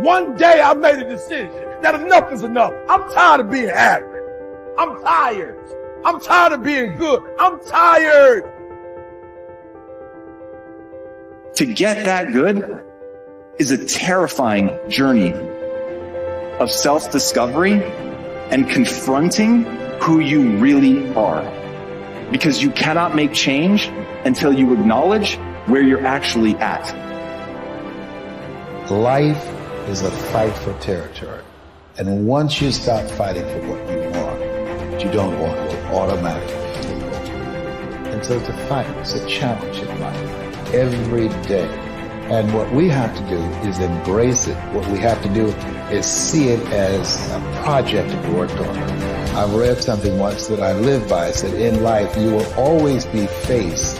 One day I made a decision that enough is enough. I'm tired of being average. I'm tired. I'm tired of being good. I'm tired. To get that good is a terrifying journey of self-discovery and confronting who you really are. Because you cannot make change until you acknowledge where you're actually at. Life is a fight for territory. And once you stop fighting for what you want, what you don't want will automatically take over. And so it's a fight, it's a challenge in life every day. And what we have to do is embrace it. What we have to do is see it as a project to be worked on. I've read something once that I live by. It said, in life, you will always be faced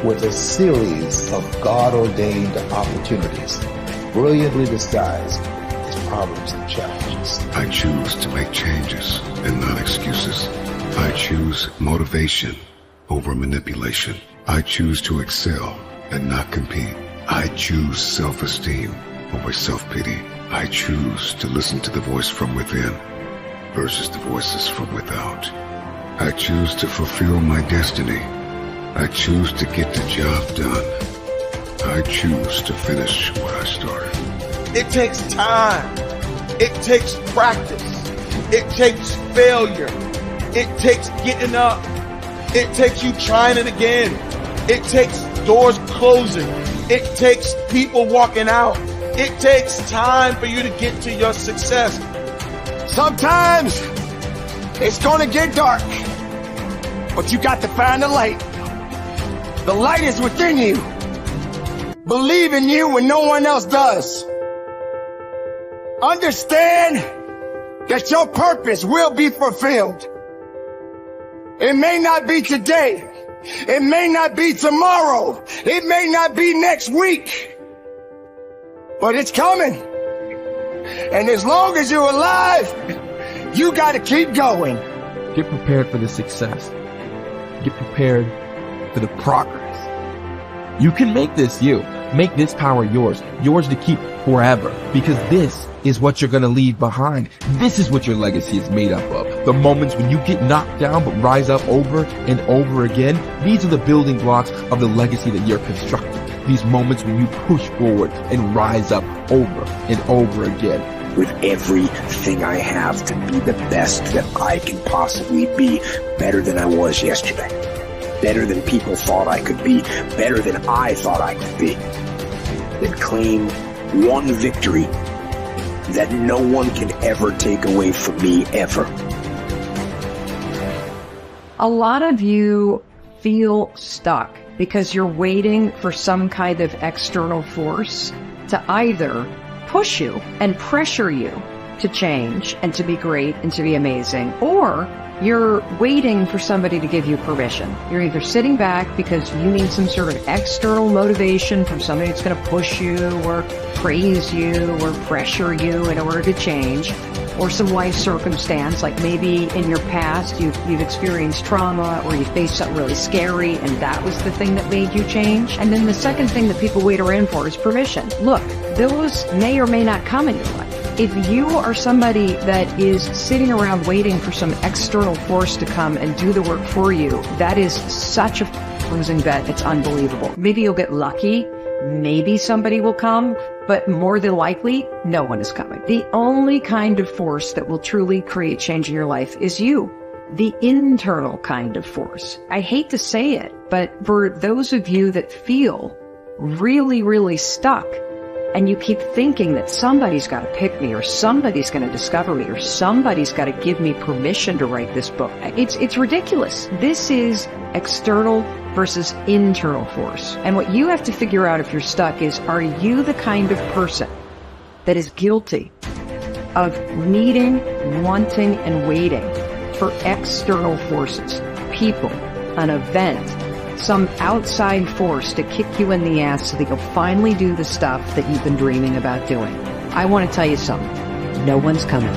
with a series of God-ordained opportunities, brilliantly disguised as problems and challenges. I choose to make changes and not excuses. I choose motivation over manipulation. I choose to excel and not compete. I choose self-esteem over self-pity. I choose to listen to the voice from within versus the voices from without. I choose to fulfill my destiny. I choose to get the job done. I choose to finish what I started. It takes time. It takes practice. It takes failure. It takes getting up. It takes you trying it again. It takes doors closing. It takes people walking out. It takes time for you to get to your success. Sometimes it's gonna get dark, but you got to find the light. The light is within you. Believe in you when no one else does. Understand that your purpose will be fulfilled. It may not be today. It may not be tomorrow. It may not be next week. But it's coming. And as long as you're alive, you got to keep going. Get prepared for the success. Get prepared for the progress. You can make this you. Make this power yours. Yours to keep forever. Because this is what you're going to leave behind. This is what your legacy is made up of. The moments when you get knocked down but rise up over and over again. These are the building blocks of the legacy that you're constructing. These moments when you push forward and rise up over and over again. With everything I have to be the best that I can possibly be, better than I was yesterday. Better than people thought I could be. Better than I thought I could be. Then claim one victory that no one can ever take away from me, ever. A lot of you feel stuck because you're waiting for some kind of external force to either push you and pressure you to change and to be great and to be amazing, or you're waiting for somebody to give you permission. You're either sitting back because you need some sort of external motivation from somebody that's going to push you or praise you or pressure you in order to change, or some life circumstance, like maybe in your past you've experienced trauma or you faced something really scary and that was the thing that made you change. And then the second thing that people wait around for is permission. Look, those may or may not come in your life. If you are somebody that is sitting around waiting for some external force to come and do the work for you, that is such a losing bet. It's unbelievable. Maybe you'll get lucky. Maybe somebody will come, but more than likely, no one is coming. The only kind of force that will truly create change in your life is you. The internal kind of force. I hate to say it, but for those of you that feel really, really stuck, and you keep thinking that somebody's got to pick me, or somebody's going to discover me, or somebody's got to give me permission to write this book. It's ridiculous. This is external versus internal force. And what you have to figure out if you're stuck is, are you the kind of person that is guilty of needing, wanting, and waiting for external forces, people, an event, some outside force to kick you in the ass so that you'll finally do the stuff that you've been dreaming about doing? I want to tell you something. No one's coming.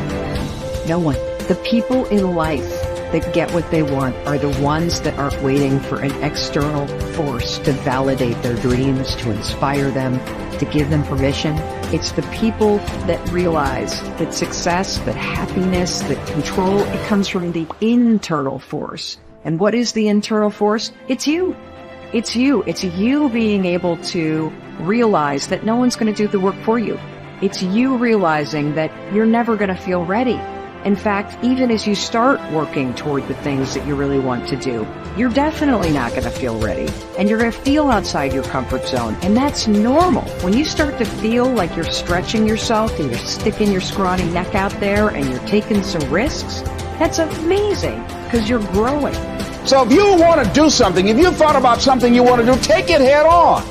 No one. The people in life that get what they want are the ones that aren't waiting for an external force to validate their dreams, to inspire them, to give them permission. It's the people that realize that success, that happiness, that control, it comes from the internal force. And what is the internal force? It's you. It's you. It's you being able to realize that no one's going to do the work for you. It's you realizing that you're never going to feel ready. In fact, even as you start working toward the things that you really want to do, you're definitely not going to feel ready. And you're going to feel outside your comfort zone. And that's normal. When you start to feel like you're stretching yourself and you're sticking your scrawny neck out there and you're taking some risks, that's amazing because you're growing. So if you want to do something, if you thought about something you want to do, take it head on.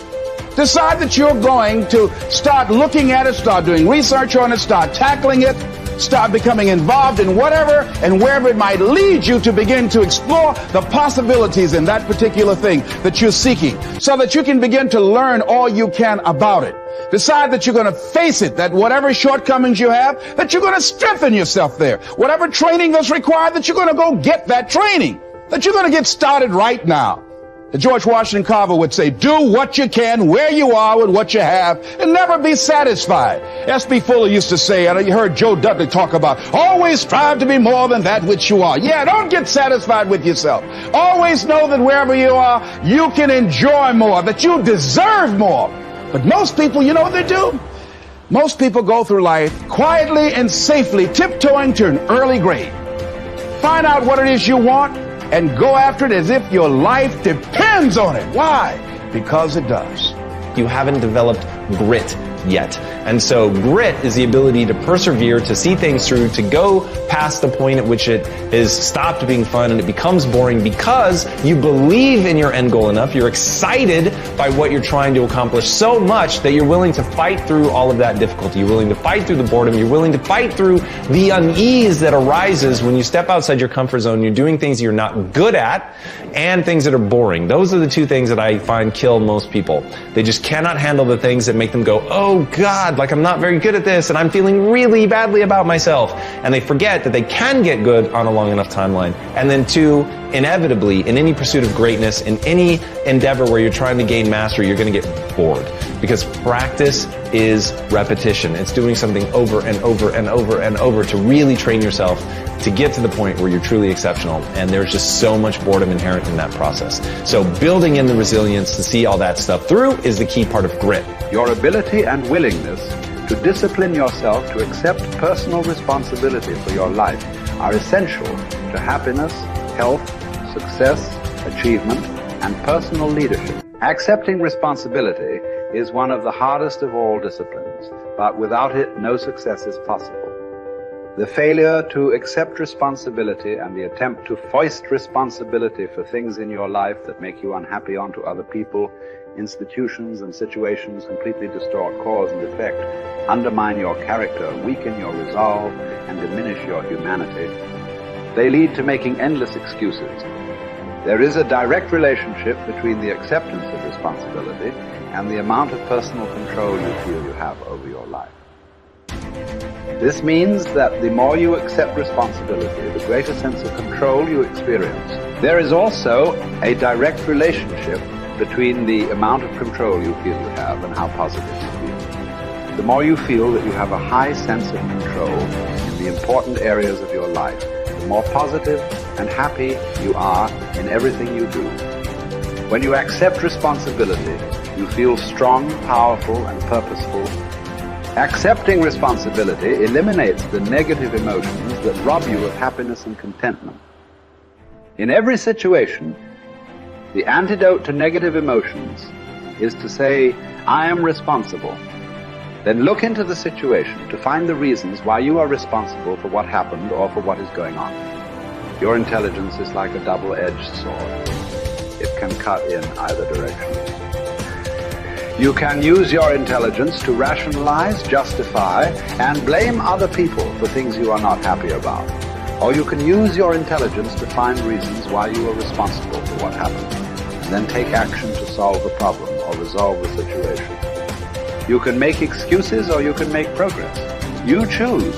Decide that you're going to start looking at it, start doing research on it, start tackling it, start becoming involved in whatever and wherever it might lead you to begin to explore the possibilities in that particular thing that you're seeking so that you can begin to learn all you can about it. Decide that you're going to face it, that whatever shortcomings you have, that you're going to strengthen yourself there. Whatever training that's required, that you're going to go get that training, that you're going to get started right now. George Washington Carver would say, do what you can, where you are with what you have, and never be satisfied. S.B. Fuller used to say, and you heard Joe Dudley talk about, always strive to be more than that which you are. Yeah, don't get satisfied with yourself. Always know that wherever you are, you can enjoy more, that you deserve more. But most people, you know what they do? Most people go through life quietly and safely, tiptoeing to an early grave. Find out what it is you want, and go after it as if your life depends on it. Why? Because it does. You haven't developed grit yet. And so grit is the ability to persevere, to see things through, to go past the point at which it is stopped being fun and it becomes boring because you believe in your end goal enough, you're excited by what you're trying to accomplish so much that you're willing to fight through all of that difficulty. You're willing to fight through the boredom. You're willing to fight through the unease that arises when you step outside your comfort zone. You're doing things you're not good at and things that are boring. Those are the two things that I find kill most people. They just cannot handle the things that make them go, oh God, like I'm not very good at this and I'm feeling really badly about myself. And they forget that they can get good on a long enough timeline. And then two, inevitably, in any pursuit of greatness, in any endeavor where you're trying to gain mastery, you're going to get bored. Because practice is repetition. It's doing something over and over and over and over to really train yourself to get to the point where you're truly exceptional. And there's just so much boredom inherent in that process. So building in the resilience to see all that stuff through is the key part of grit. Your ability and willingness to discipline yourself to accept personal responsibility for your life are essential to happiness, health, success, achievement, and personal leadership. Accepting responsibility is one of the hardest of all disciplines, but without it, no success is possible. The failure to accept responsibility and the attempt to foist responsibility for things in your life that make you unhappy onto other people, institutions, and situations completely distort cause and effect, undermine your character, weaken your resolve, and diminish your humanity. They lead to making endless excuses. There is a direct relationship between the acceptance of responsibility and the amount of personal control you feel you have over your life. This means that the more you accept responsibility, the greater sense of control you experience. There is also a direct relationship between the amount of control you feel you have and how positive you feel. The more you feel that you have a high sense of control in the important areas of your life, the more positive and happy you are in everything you do. When you accept responsibility, you feel strong, powerful, and purposeful. Accepting responsibility eliminates the negative emotions that rob you of happiness and contentment. In every situation, the antidote to negative emotions is to say, I am responsible. Then look into the situation to find the reasons why you are responsible for what happened or for what is going on. Your intelligence is like a double-edged sword. It can cut in either direction. You can use your intelligence to rationalize, justify, and blame other people for things you are not happy about. Or you can use your intelligence to find reasons why you are responsible for what happened, and then take action to solve the problem or resolve the situation. You can make excuses or you can make progress. You choose.